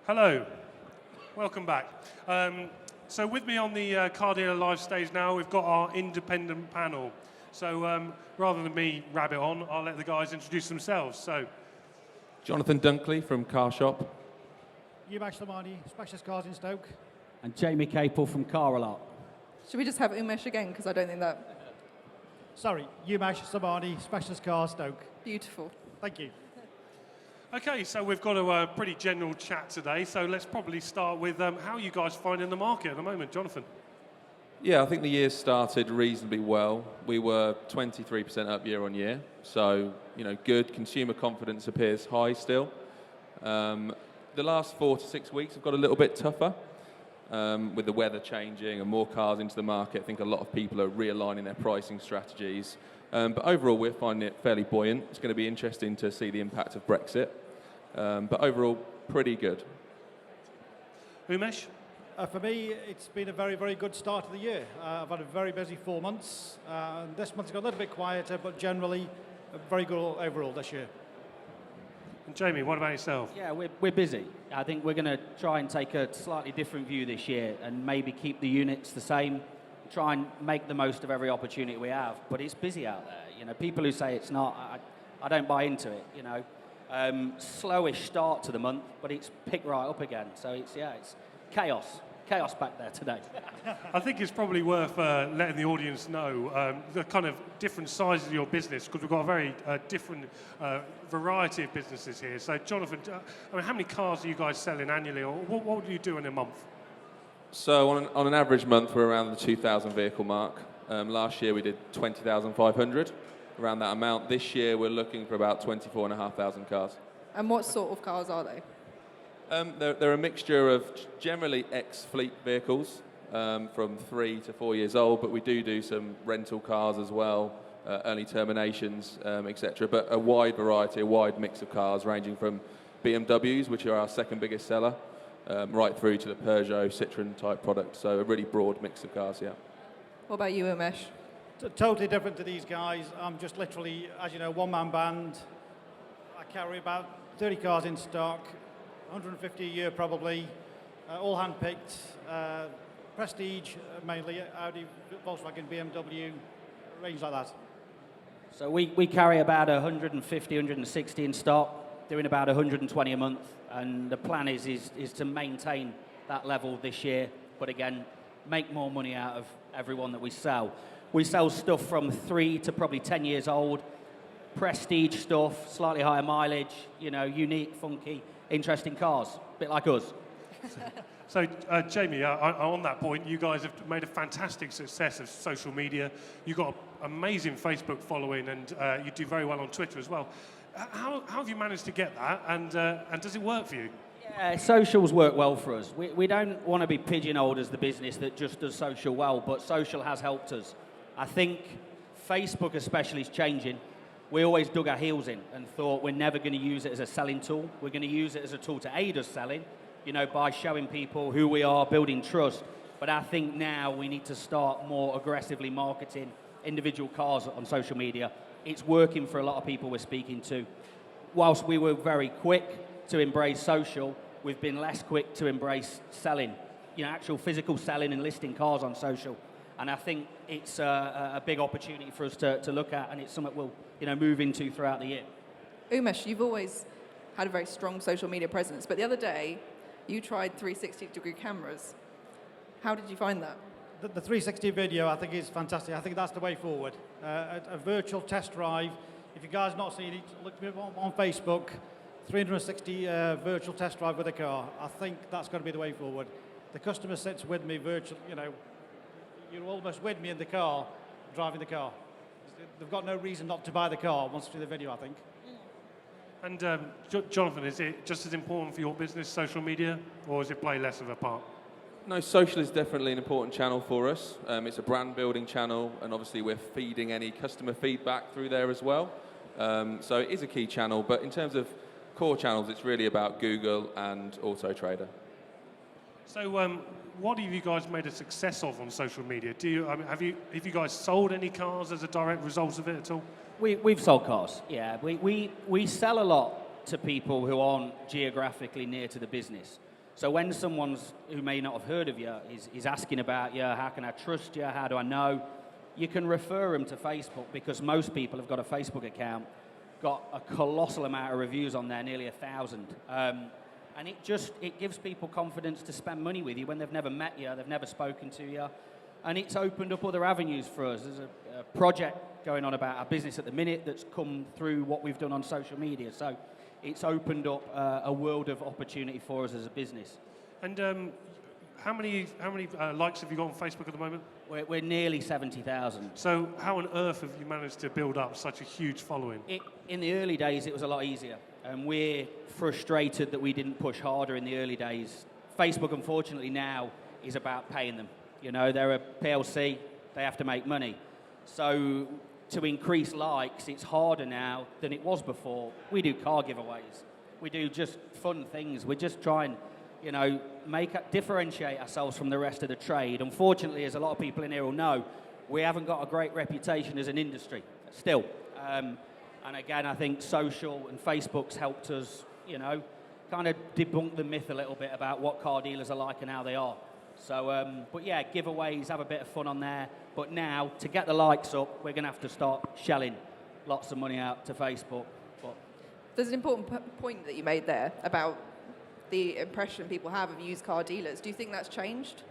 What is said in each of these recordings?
Hello, welcome back. So with me on the Car Dealer Live stage now, we've got our independent panel. So rather than me rabbit on, I'll let the guys introduce themselves. So, Jonathan Dunkley from CarShop. Umesh Samani, Specialist Cars in Stoke. And Jamie Caple from Caralot. Should we just have Umesh again? Because I don't think that... Sorry, Umesh Samani, Specialist Cars Stoke. Beautiful. Thank you. okay, so we've got a pretty general chat today. So let's probably start with how are you guys finding the market at the moment, Jonathan? Yeah, I think the year started reasonably well. We were 23% up year on year, so good. Consumer confidence appears high still. The last 4 to 6 weeks have got a little bit tougher with the weather changing and more cars into the market. I think a lot of people are realigning their pricing strategies. But overall, we're finding it fairly buoyant. It's going to be interesting to see the impact of Brexit. But overall, pretty good. Umesh? For me, it's been a very, very good start of the year. I've had a very busy 4 months. This month's got a little bit quieter, but generally very good overall this year. And Jamie, what about yourself? Yeah, we're busy. I think we're going to try and take a slightly different view this year and maybe keep the units the same, try and make the most of every opportunity we have. But it's busy out there. People who say it's not, I don't buy into it. Slowish start to the month, but it's picked right up again. So it's chaos back there today. I think it's probably worth letting the audience know the kind of different sizes of your business, because we've got a very different variety of businesses here. So, Jonathan, how many cars are you guys selling annually, or what do you do in a month? So on an average month, we're around the 2,000 vehicle mark. Last year we did 20,500, around that amount. This year we're looking for about 24,500 cars. And what sort of cars are they? They're a mixture of generally ex-fleet vehicles from 3 to 4 years old, but we do some rental cars as well, early terminations, etc. But a wide variety, a wide mix of cars ranging from BMWs, which are our second biggest seller, right through to the Peugeot, Citroen type products. So a really broad mix of cars, yeah. What about you, Umesh? Totally different to these guys. I'm just literally, as you know, one-man band. I carry about 30 cars in stock, 150 a year probably, all hand-picked, prestige mainly, Audi, Volkswagen, BMW, range like that. So we carry about 150, 160 in stock, doing about 120 a month. And the plan is to maintain that level this year, but again, make more money out of everyone that we sell. We sell stuff from 3 to probably 10 years old, prestige stuff, slightly higher mileage, unique, funky, interesting cars, a bit like us. So, Jamie, on that point, you guys have made a fantastic success of social media. You've got an amazing Facebook following, and you do very well on Twitter as well. How have you managed to get that, and does it work for you? Yeah, socials work well for us. We don't want to be pigeonholed as the business that just does social well, but social has helped us. I think Facebook especially is changing. We always dug our heels in and thought we're never going to use it as a selling tool. We're going to use it as a tool to aid us selling, by showing people who we are, building trust. But I think now we need to start more aggressively marketing individual cars on social media. It's working for a lot of people we're speaking to. Whilst we were very quick to embrace social, we've been less quick to embrace selling, actual physical selling and listing cars on social. And I think it's a big opportunity for us to look at, and it's something we'll move into throughout the year. Umesh, you've always had a very strong social media presence, but the other day you tried 360-degree cameras. How did you find that? The 360 video, I think, is fantastic. I think that's the way forward. A virtual test drive. If you guys not seen it, look on Facebook. 360 virtual test drive with a car. I think that's going to be the way forward. The customer sits with me virtual. You're almost with me in the car, driving the car. They've got no reason not to buy the car once they see the video, I think. And Jonathan, is it just as important for your business, social media, or does it play less of a part? No, social is definitely an important channel for us. It's a brand building channel, and obviously we're feeding any customer feedback through there as well. So it is a key channel, but in terms of core channels, it's really about Google and Auto Trader. So what have you guys made a success of on social media? Have you guys sold any cars as a direct result of it at all? We've sold cars, yeah. We sell a lot to people who aren't geographically near to the business. So when someone's who may not have heard of you is asking about you, how can I trust you, how do I know, you can refer them to Facebook, because most people have got a Facebook account, got a colossal amount of reviews on there, nearly 1,000. And it gives people confidence to spend money with you when they've never met you, they've never spoken to you. And it's opened up other avenues for us. There's a project going on about our business at the minute that's come through what we've done on social media. So it's opened up a world of opportunity for us as a business. And how many likes have you got on Facebook at the moment? We're nearly 70,000. So how on earth have you managed to build up such a huge following? In the early days, it was a lot easier. And we're frustrated that we didn't push harder in the early days. Facebook, unfortunately, now is about paying them. You know, they're a PLC, they have to make money. So to increase likes, it's harder now than it was before. We do car giveaways. We do just fun things. We're just trying, you know, differentiate ourselves from the rest of the trade. Unfortunately, as a lot of people in here will know, we haven't got a great reputation as an industry still. And again, I think social and Facebook's helped us, you know, kind of debunk the myth a little bit about what car dealers are like and how they are. So, but yeah, giveaways, have a bit of fun on there. But now, to get the likes up, we're going to have to start shelling lots of money out to Facebook. But there's an important point that you made there about the impression people have of used car dealers. Do you think that's changed?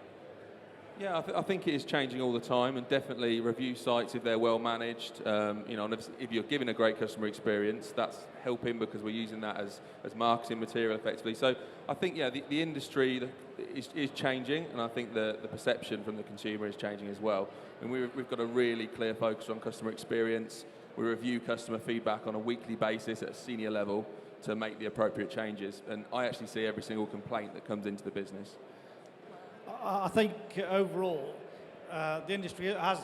Yeah, I think it is changing all the time, and definitely review sites, if they're well managed, you know, and if you're giving a great customer experience, that's helping, because we're using that as marketing material effectively. So I think, yeah, the industry is changing, and I think the perception from the consumer is changing as well. And we've got a really clear focus on customer experience. We review customer feedback on a weekly basis at a senior level to make the appropriate changes. And I actually see every single complaint that comes into the business. I think overall, the industry has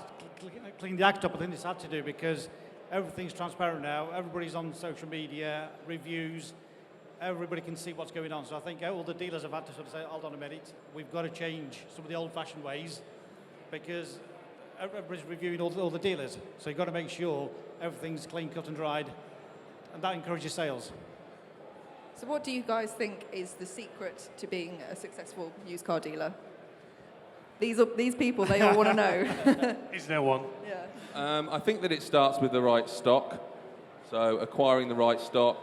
cleaned the act up. I think it's had to do, because everything's transparent now. Everybody's on social media, reviews. Everybody can see what's going on. So I think all the dealers have had to sort of say, hold on a minute, we've got to change some of the old-fashioned ways, because everybody's reviewing all the dealers. So you've got to make sure everything's clean, cut and dried, and that encourages sales. So what do you guys think is the secret to being a successful used car dealer? These people, they all want to know. Is there one? Yeah. I think that it starts with the right stock. So acquiring the right stock,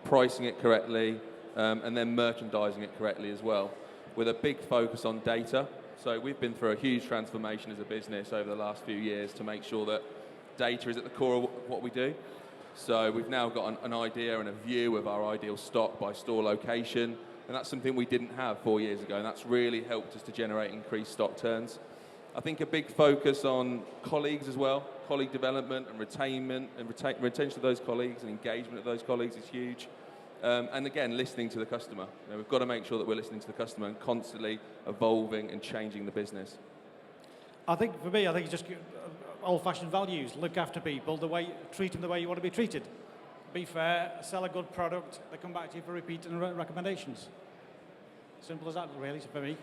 pricing it correctly, and then merchandising it correctly as well, with a big focus on data. So we've been through a huge transformation as a business over the last few years to make sure that data is at the core of what we do. So we've now got an idea and a view of our ideal stock by store location, and that's something we didn't have 4 years ago, and that's really helped us to generate increased stock turns. I think a big focus on colleagues as well, colleague development and retention of those colleagues and engagement of those colleagues is huge. And again, listening to the customer. You know, we've got to make sure that we're listening to the customer and constantly evolving and changing the business. I think for me, it's just old-fashioned values. Look after people, treat them the way you want to be treated. Be fair, sell a good product, they come back to you for repeat and recommendations. Simple as that, really, for me.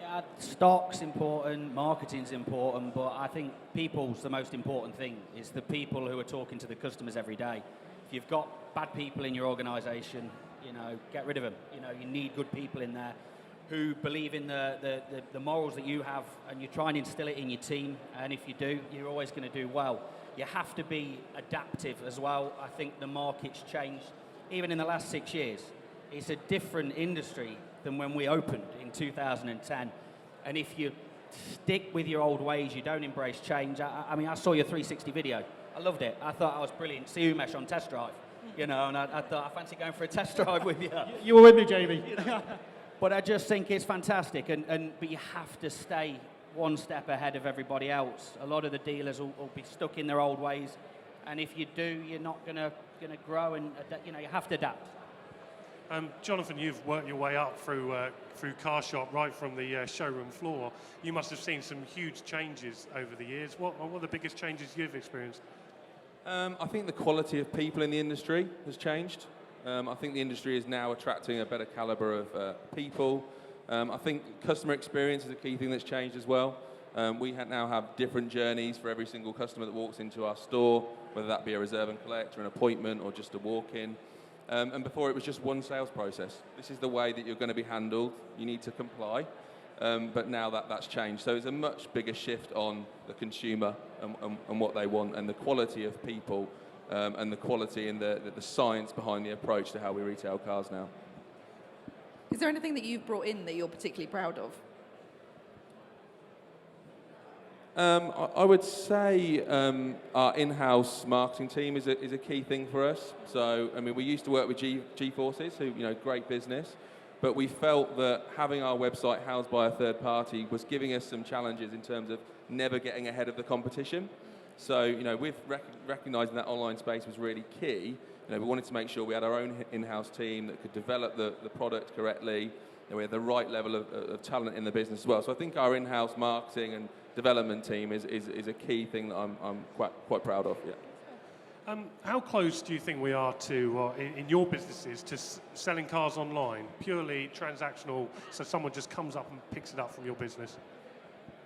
yeah, stock's important, marketing's important, but I think people's the most important thing. It's the people who are talking to the customers every day. If you've got bad people in your organisation, you know, get rid of them. You know, you need good people in there who believe in the morals that you have, and you try and instill it in your team, and if you do, you're always going to do well. You have to be adaptive as well. I think the market's changed, even in the last 6 years. It's a different industry than when we opened in 2010, and if you stick with your old ways, you don't embrace change. I mean, I saw your 360 video. I loved it. I thought I was brilliant. See Umesh on test drive, you know, and I thought, I fancy going for a test drive with you. You were with me, Jamie. But I just think it's fantastic, but you have to stay one step ahead of everybody else. A lot of the dealers will be stuck in their old ways, and if you do, you're not going to grow, and you know, you have to adapt. Jonathan, you've worked your way up through CarShop, right from the showroom floor. You must have seen some huge changes over the years. What are the biggest changes you've experienced? I think the quality of people in the industry has changed. I think the industry is now attracting a better caliber of people. I think customer experience is a key thing that's changed as well. We now have different journeys for every single customer that walks into our store, whether that be a reserve and collect or an appointment or just a walk-in. And before it was just one sales process. This is the way that you're going to be handled. You need to comply. But now that's changed. So it's a much bigger shift on the consumer and what they want, and the quality of people, and the quality and the science behind the approach to how we retail cars now. Is there anything that you've brought in that you're particularly proud of? I would say our in-house marketing team is a key thing for us. So, I mean, we used to work with G-Forces, who, great business, but we felt that having our website housed by a third party was giving us some challenges in terms of never getting ahead of the competition. So, with recognising that online space was really key, we wanted to make sure we had our own in-house team that could develop the product correctly, and we had the right level of talent in the business as well. So I think our in-house marketing and development team is a key thing that I'm quite proud of. Yeah. How close do you think we are to, in your businesses, to selling cars online, purely transactional, so someone just comes up and picks it up from your business?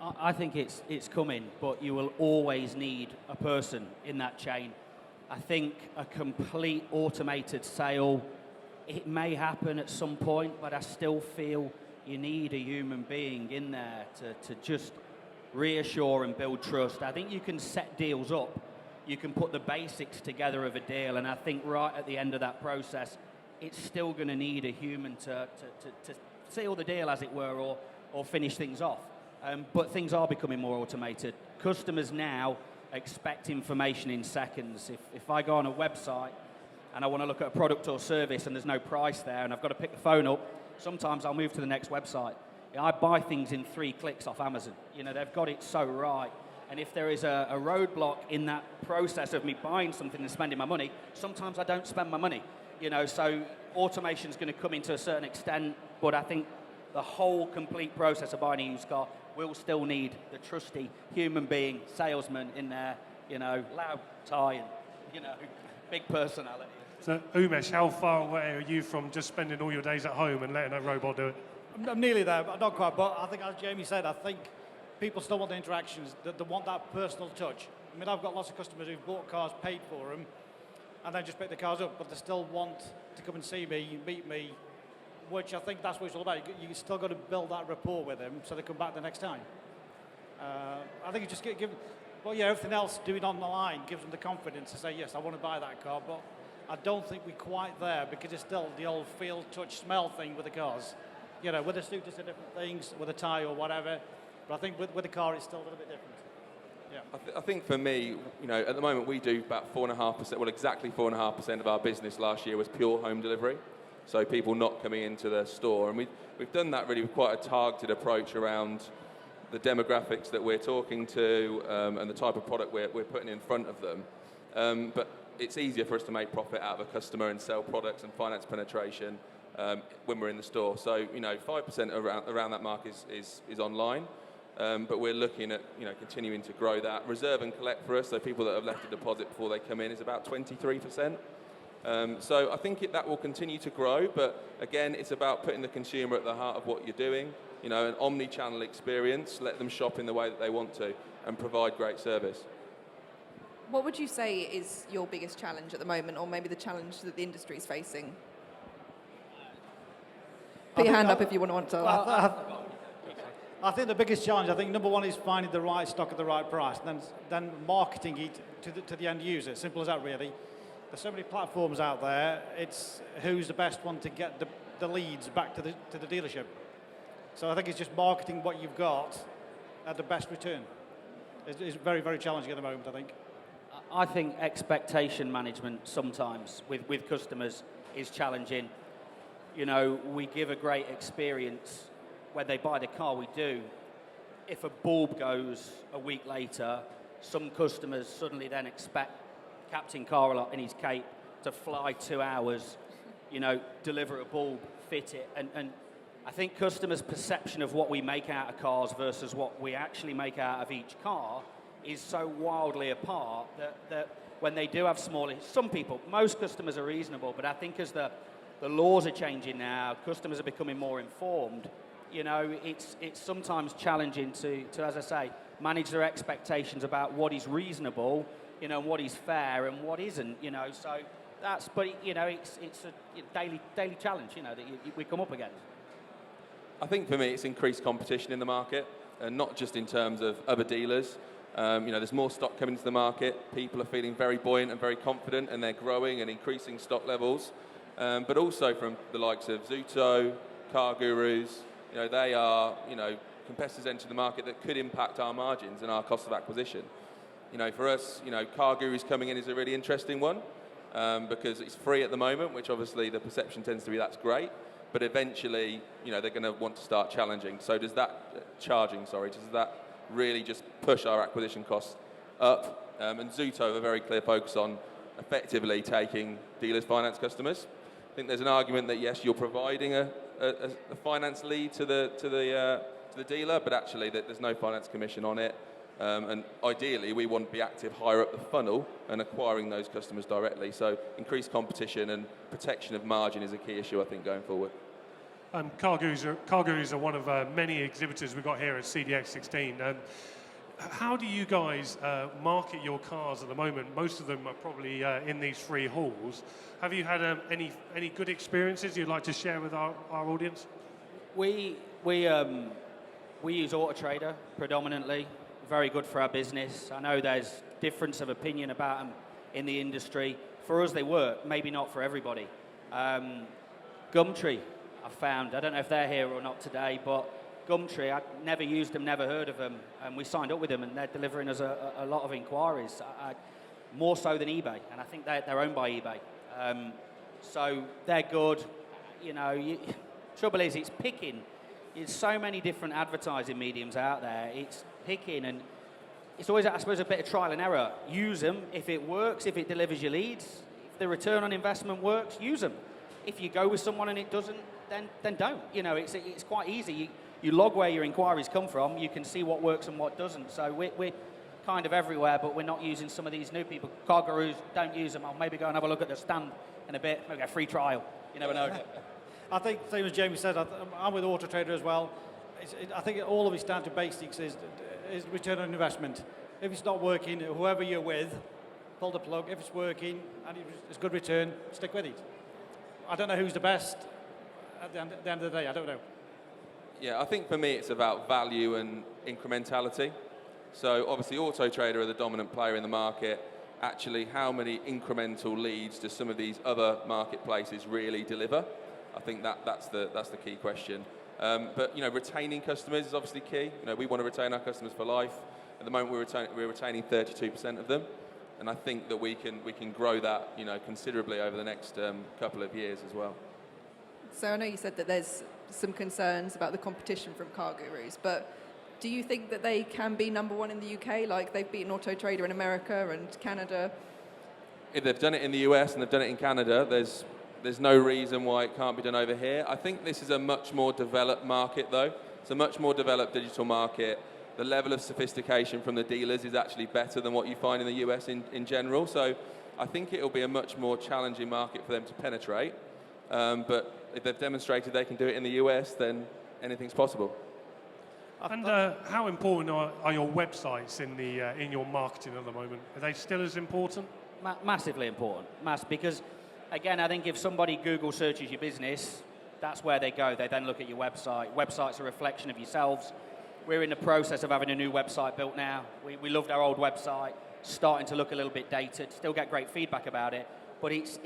I think it's coming, but you will always need a person in that chain. I think a complete automated sale, it may happen at some point, but I still feel you need a human being in there to just reassure and build trust. I think you can set deals up. You can put the basics together of a deal, and I think right at the end of that process, it's still going to need a human to seal the deal, as it were, or finish things off. But things are becoming more automated. Customers now expect information in seconds. If I go on a website and I want to look at a product or service and there's no price there and I've got to pick the phone up, sometimes I'll move to the next website. I buy things in 3 clicks off Amazon. They've got it so right. And if there is a roadblock in that process of me buying something and spending my money, sometimes I don't spend my money. So automation's going to come into a certain extent, but I think the whole complete process of buying a used car will still need the trusty human being, salesman in there, loud tie and, big personality. So, Umesh, how far away are you from just spending all your days at home and letting a robot do it? I'm nearly there, but not quite. But I think, as Jamie said, I think people still want the interactions, they want that personal touch. I mean, I've got lots of customers who've bought cars, paid for them, and then just pick the cars up, but they still want to come and see me, meet me, which I think that's what it's all about. You still got to build that rapport with them so they come back the next time. I think you just give, everything else, do it on the line, gives them the confidence to say, yes, I want to buy that car, but I don't think we're quite there because it's still the old feel, touch, smell thing with the cars. With the suit, it's different things, with a tie or whatever, but I think with the car, it's still a little bit different. Yeah. I think for me, at the moment we do about 4.5%, well, exactly 4.5% of our business last year was pure home delivery. So people not coming into the store. And we've done that really with quite a targeted approach around the demographics that we're talking to, and the type of product we're putting in front of them. But it's easier for us to make profit out of a customer and sell products and finance penetration when we're in the store. So, 5% around that mark is online. But we're looking at, continuing to grow that. Reserve and collect for us, so people that have left a deposit before they come in, is about 23%. So I think that will continue to grow, but again, it's about putting the consumer at the heart of what you're doing, an omni-channel experience, let them shop in the way that they want to, and provide great service. What would you say is your biggest challenge at the moment, or maybe the challenge that the industry is facing? Put your hand up if you want to. I think the biggest challenge, number one is finding the right stock at the right price, and then marketing it to the end user. Simple as that, really. There's so many platforms out there. It's who's the best one to get the leads back to the dealership. So I think it's just marketing what you've got at the best return. It's very, very challenging at the moment, I think. I think expectation management sometimes with customers is challenging. We give a great experience when they buy the car, we do. If a bulb goes a week later, some customers suddenly then expect Captain Caralot in his cape to fly 2 hours, deliver a bulb, fit it. And I think customers' perception of what we make out of cars versus what we actually make out of each car is so wildly apart that when they do have most customers are reasonable, but I think as the laws are changing now, customers are becoming more informed. It's sometimes challenging to, as I say, manage their expectations about what is reasonable, and what is fair and what isn't, So But you know, it's a daily challenge, you know, that we come up against. I think for me, it's increased competition in the market, and not just in terms of other dealers. There's more stock coming into the market. People are feeling very buoyant and very confident, and they're growing and increasing stock levels. But also from the likes of Zuto, Car Gurus, they are, competitors enter the market that could impact our margins and our cost of acquisition. For us, Car Gurus coming in is a really interesting one because it's free at the moment, which obviously the perception tends to be that's great. But eventually, they're going to want to start challenging. So does that really just push our acquisition costs up? And Zuto have a very clear focus on effectively taking dealers' finance customers. I think there's an argument that yes, you're providing a finance lead to the dealer, but actually that there's no finance commission on it. And ideally, we want to be active higher up the funnel and acquiring those customers directly. So increased competition and protection of margin is a key issue, I think, going forward. Car Gurus are one of many exhibitors we've got here at CDX16. How do you guys market your cars at the moment? Most of them are probably in these free halls. Have you had any good experiences you'd like to share with our audience? We use AutoTrader predominantly. Very good for our business. I know there's difference of opinion about them in the industry. For us, they work. Maybe not for everybody. Gumtree, I found. I don't know if they're here or not today, but Gumtree, I'd never used them, never heard of them, and we signed up with them, and they're delivering us a lot of inquiries, more so than eBay, and I think they're owned by eBay. So they're good. Trouble is, it's picking. There's so many different advertising mediums out there. It's picking, and it's always, I suppose, a bit of trial and error. Use them. If it works, if it delivers your leads, if the return on investment works, use them. If you go with someone and it doesn't, then don't. It's quite easy. You log where your inquiries come from. You can see what works and what doesn't. So we're kind of everywhere, but we're not using some of these new people. Car Gurus, don't use them. I'll maybe go and have a look at the stand in a bit. Maybe get a free trial. You never know. I think, same as Jamie said, I'm with AutoTrader as well. I think all of it's down to basics is return on investment. If it's not working, whoever you're with, pull the plug. If it's working and it's good return, stick with it. I don't know who's the best at the end of the day. I don't know. Yeah, I think for me it's about value and incrementality. So obviously AutoTrader are the dominant player in the market. Actually, how many incremental leads do some of these other marketplaces really deliver? I think that's the key question. But retaining customers is obviously key. We want to retain our customers for life. At the moment, we're retaining 32% of them, and I think that we can grow that considerably over the next couple of years as well. So I know you said that there's some concerns about the competition from Car Gurus, but do you think that they can be number one in the UK, like they've beaten AutoTrader in America and Canada? If they've done it in the US and they've done it in Canada, there's no reason why it can't be done over here. I think this is a much more developed market, though. It's a much more developed digital market. The level of sophistication from the dealers is actually better than what you find in the US in general. So I think it will be a much more challenging market for them to penetrate. But if they've demonstrated they can do it in the US, then anything's possible. And how important are your websites in your marketing at the moment? Are they still as important? Massively important. Because, again, I think if somebody Google searches your business, that's where they go. They then look at your website. Website's a reflection of yourselves. We're in the process of having a new website built now. We loved our old website, starting to look a little bit dated. Still get great feedback about it, but it's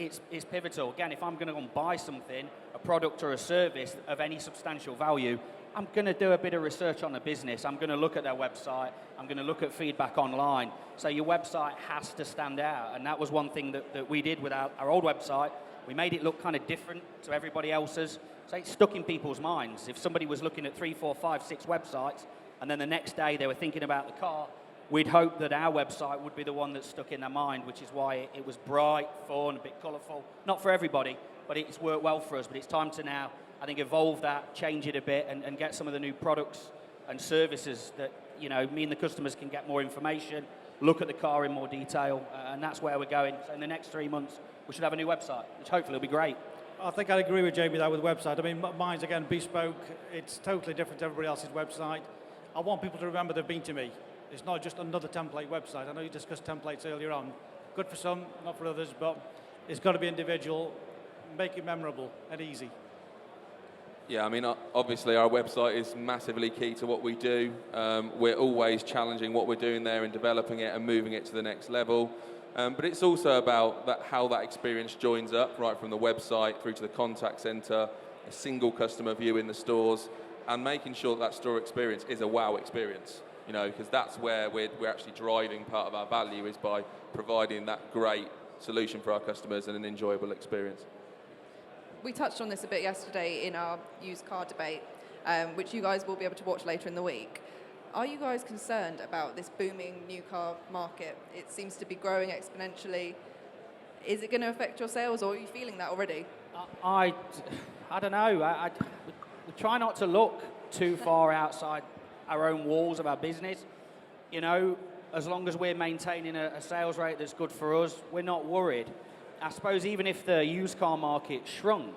pivotal. Again, if I'm going to go and buy something, a product or a service of any substantial value, I'm going to do a bit of research on the business. I'm going to look at their website. I'm going to look at feedback online. So your website has to stand out, and that was one thing that we did with our old website. We made it look kind of different to everybody else's. So it stuck in people's minds. If somebody was looking at 3, 4, 5, 6 websites, and then the next day they were thinking about the car, we'd hope that our website would be the one that stuck in their mind, which is why it was bright, fun, a bit colourful. Not for everybody, but it's worked well for us. But it's time to now, I think, evolve that, change it a bit, and get some of the new products and services that, me and the customers can get more information, look at the car in more detail, and that's where we're going. So in the next 3 months, we should have a new website, which hopefully will be great. I think I agree with Jamie there with the website. I mean, mine's, again, bespoke. It's totally different to everybody else's website. I want people to remember they've been to me. It's not just another template website. I know you discussed templates earlier on. Good for some, not for others, but It's got to be individual, make it memorable and easy. Yeah, I mean, obviously our website is massively key to what we do. We're always challenging what we're doing there and developing it and moving it to the next level. But it's also about how that experience joins up, right from the website through to the contact center, a single customer view in the stores, and making sure that store experience is a wow experience. You know, because that's where we're actually driving part of our value, is by providing that great solution for our customers and an enjoyable experience. We touched on this a bit yesterday in our used car debate, which you guys will be able to watch later in the week. Are you guys concerned about this booming new car market? It seems to be growing exponentially. Is it going to affect your sales, or are you feeling that already? I don't know. We try not to look too far outside our own walls of our business. You know, as long as we're maintaining a sales rate that's good for us, we're not worried. I suppose even if the used car market shrunk,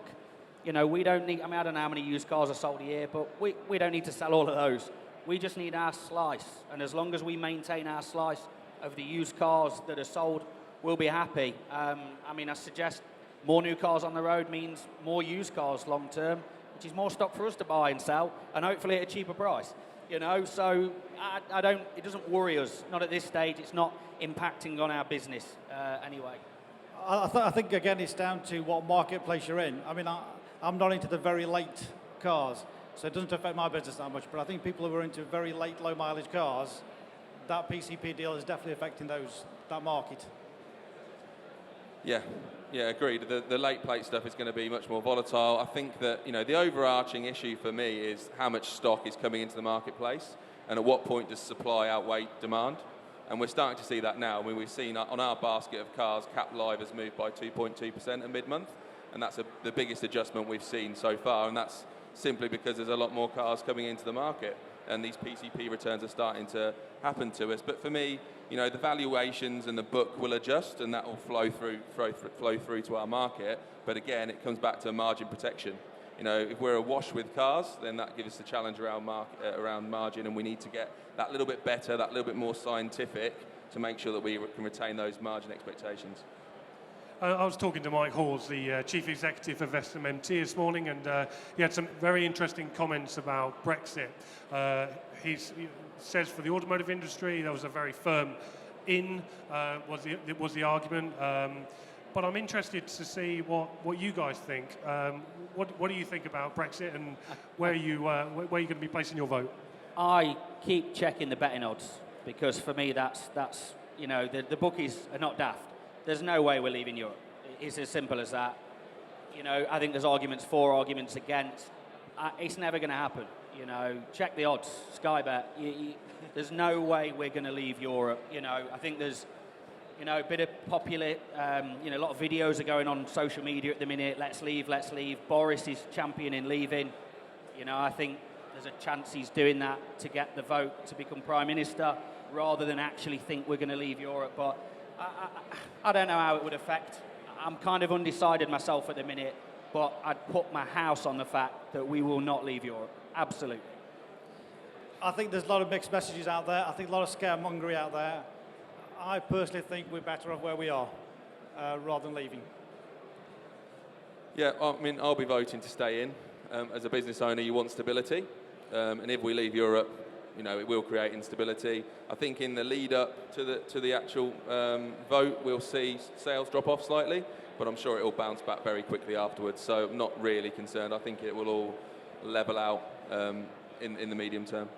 you know, we don't need, I mean, I don't know how many used cars are sold a year, but we don't need to sell all of those. We just need our slice. And as long as we maintain our slice of the used cars that are sold, we'll be happy. I mean, I suggest more new cars on the road means more used cars long term, which is more stock for us to buy and sell, and hopefully at a cheaper price. You know, so it doesn't worry us. Not at this stage. It's not impacting on our business anyway. I think, again, it's down to what marketplace you're in. I mean, I'm not into the very late cars, so it doesn't affect my business that much. But I think people who are into very late, low mileage cars, that PCP deal is definitely affecting that market. Yeah, agreed. The late plate stuff is going to be much more volatile. I think that, you know, the overarching issue for me is how much stock is coming into the marketplace, and at what point does supply outweigh demand. And we're starting to see that now. I mean, we've seen on our basket of cars, Cap Live has moved by 2.2% at mid-month, and that's the biggest adjustment we've seen so far, and that's simply because there's a lot more cars coming into the market, and these PCP returns are starting to happen to us. But for me, you know, the valuations and the book will adjust, and that will flow through to our market. But again, it comes back to margin protection. You know, if we're awash with cars, then that gives us a challenge around margin, and we need to get that little bit better, that little bit more scientific, to make sure that we can retain those margin expectations. I was talking to Mike Hawes, the Chief Executive of SMMT this morning, and he had some very interesting comments about Brexit. He says for the automotive industry, there was a very firm was the argument. But I'm interested to see what you guys think. What do you think about Brexit, and where are you going to be placing your vote? I keep checking the betting odds, because for me that's you know, the bookies are not daft. There's no way we're leaving Europe. It's as simple as that. You know, I think there's arguments for, arguments against. It's never going to happen. You know, check the odds. Sky bet. There's no way we're going to leave Europe. You know, I think there's, you know, a bit of popular, you know, a lot of videos are going on social media at the minute. Let's leave, let's leave. Boris is championing leaving. You know, I think there's a chance he's doing that to get the vote to become Prime Minister, rather than actually think we're going to leave Europe. But I don't know how it would affect. I'm kind of undecided myself at the minute, but I'd put my house on the fact that we will not leave Europe. Absolutely. I think there's a lot of mixed messages out there. I think a lot of scaremongery out there. I personally think we're better off where we are, rather than leaving. Yeah, I mean, I'll be voting to stay in. As a business owner, you want stability, and if we leave Europe, you know, it will create instability. I think in the lead up to the actual vote, we'll see sales drop off slightly, but I'm sure it will bounce back very quickly afterwards. So I'm not really concerned. I think it will all level out in the medium term.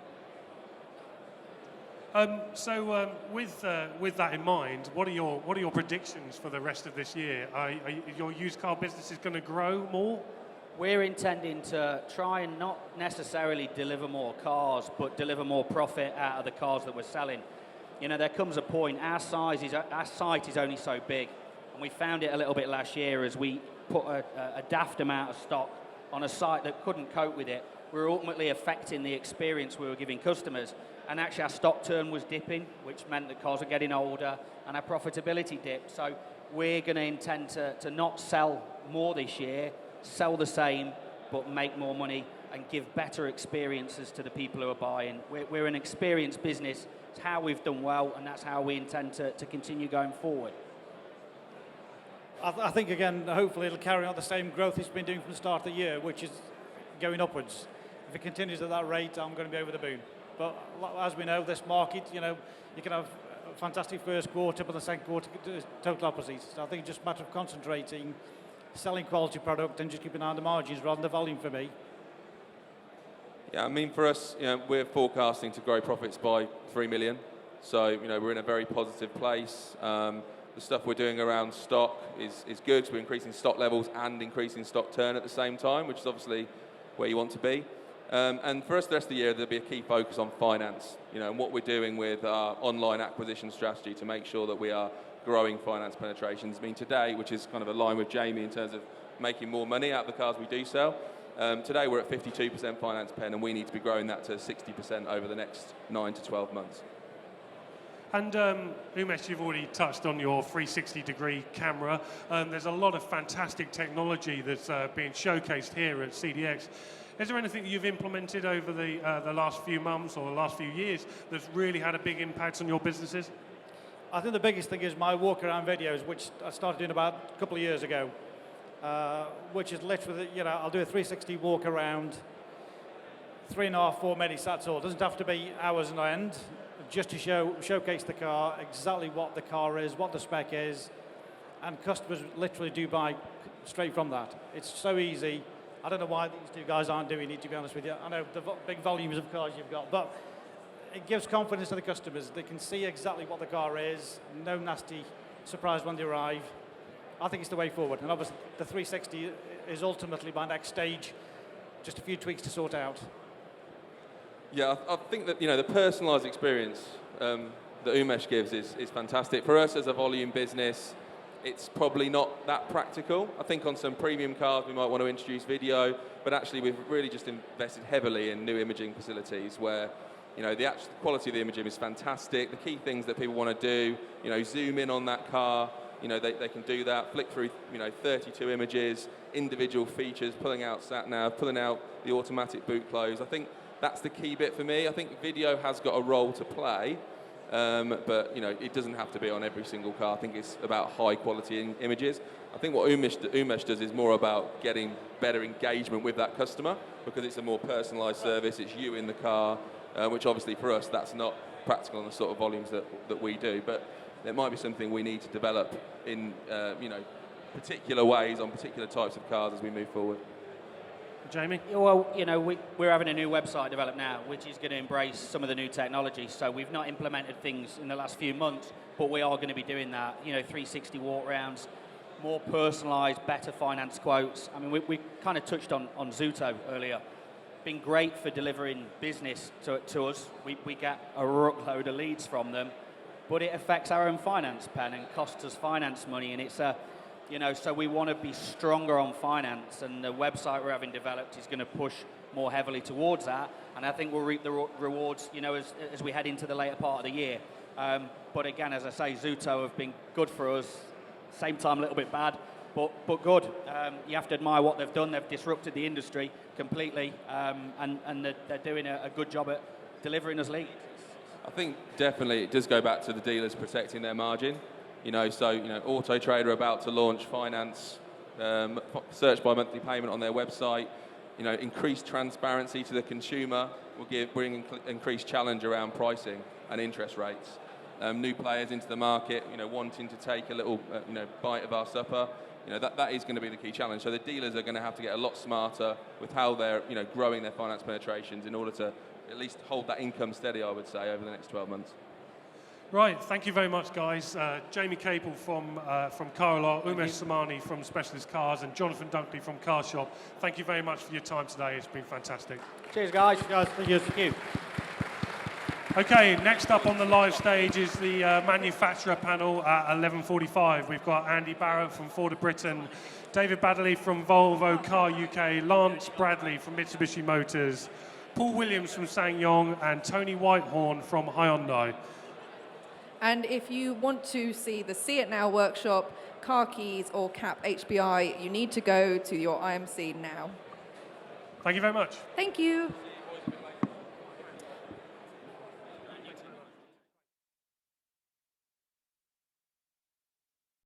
With that in mind, what are your predictions for the rest of this year? Your used car business is going to grow more? We're intending to try and not necessarily deliver more cars, but deliver more profit out of the cars that we're selling. You know, there comes a point, our site is only so big, and we found it a little bit last year as we put a daft amount of stock on a site that couldn't cope with it. We were ultimately affecting the experience we were giving customers, and actually our stock turn was dipping, which meant that cars were getting older and our profitability dipped. So we're going to intend to not sell more this year, sell the same, but make more money and give better experiences to the people who are buying. We're an experienced business. It's how we've done well, and that's how we intend to continue going forward. I think, again, hopefully it'll carry on the same growth it's been doing from the start of the year, which is going upwards. If it continues at that rate, I'm going to be over the moon. But as we know, this market, you can have a fantastic first quarter, but the second quarter is total opposite. So I think it's just a matter of concentrating, selling quality product, and just keeping an eye on the margins rather than the volume for me. Yeah, I mean, for us, we're forecasting to grow profits by 3 million. So, we're in a very positive place. The stuff we're doing around stock is good. So we're increasing stock levels and increasing stock turn at the same time, which is obviously where you want to be. And for us, the rest of the year, there'll be a key focus on finance, and what we're doing with our online acquisition strategy to make sure that we are growing finance penetrations. I mean, today, which is kind of aligned with Jamie in terms of making more money out of the cars we do sell, today we're at 52% finance pen, and we need to be growing that to 60% over the next 9 to 12 months. And Umesh, you've already touched on your 360-degree camera. There's a lot of fantastic technology that's being showcased here at CDX. Is there anything that you've implemented over the last few months or the last few years that's really had a big impact on your businesses? I think the biggest thing is my walk-around videos, which I started doing about a couple of years ago, which is literally, I'll do a 360 walk-around, 3.5, 4 minutes, that's all. It doesn't have to be hours on end. Just to showcase the car, exactly what the car is, what the spec is, and customers literally do buy straight from that. It's so easy. I don't know why these two guys aren't doing it, to be honest with you. I know the big volumes of cars you've got, but it gives confidence to the customers. They can see exactly what the car is, no nasty surprise when they arrive. I think it's the way forward, and obviously the 360 is ultimately my next stage, just a few tweaks to sort out. Yeah, I think that, the personalised experience that Umesh gives is fantastic. For us as a volume business, it's probably not that practical. I think on some premium cars we might want to introduce video, but actually we've really just invested heavily in new imaging facilities where, the actual quality of the imaging is fantastic. The key things that people want to do, zoom in on that car, they can do that, flick through, 32 images, individual features, pulling out sat-nav, pulling out the automatic boot close. I think that's the key bit for me. I think video has got a role to play, but it doesn't have to be on every single car. I think it's about high quality images. I think what Umesh does is more about getting better engagement with that customer because it's a more personalised service. It's you in the car, which obviously for us that's not practical on the sort of volumes that we do. But it might be something we need to develop in particular ways on particular types of cars as we move forward. Jamie? Well, we're having a new website developed now, which is going to embrace some of the new technology. So we've not implemented things in the last few months, but we are going to be doing that. 360 walk rounds, more personalised, better finance quotes. I mean, we kind of touched on Zuto earlier. Been great for delivering business to us. We get a ruckload of leads from them, but it affects our own finance pen and costs us finance money, and it's a so we want to be stronger on finance, and the website we're having developed is going to push more heavily towards that, and I think we'll reap the rewards, as we head into the later part of the year. But again, as I say, Zuto have been good for us, same time a little bit bad, but good. You have to admire what they've done. They've disrupted the industry completely, and they're doing a good job at delivering us leads. I think definitely it does go back to the dealers protecting their margin. Auto Trader about to launch finance, search by monthly payment on their website. Increased transparency to the consumer will bring increased challenge around pricing and interest rates. New players into the market, wanting to take a little, bite of our supper. That is going to be the key challenge. So the dealers are going to have to get a lot smarter with how they're, growing their finance penetrations in order to at least hold that income steady, I would say, over the next 12 months. Right, thank you very much, guys. Jamie Caple from Caralot, Umesh Samani from Specialist Cars, and Jonathan Dunkley from CarShop. Thank you very much for your time today. It's been fantastic. Cheers, guys. Thank you. Okay, next up on the live stage is the manufacturer panel at 11:45. We've got Andy Barrett from Ford of Britain, David Baddeley from Volvo Car UK, Lance Bradley from Mitsubishi Motors, Paul Williams from SsangYong, and Tony Whitehorn from Hyundai. And if you want to see the See It Now workshop, Car Keys or CAP HBI, you need to go to your IMC now. Thank you very much. Thank you.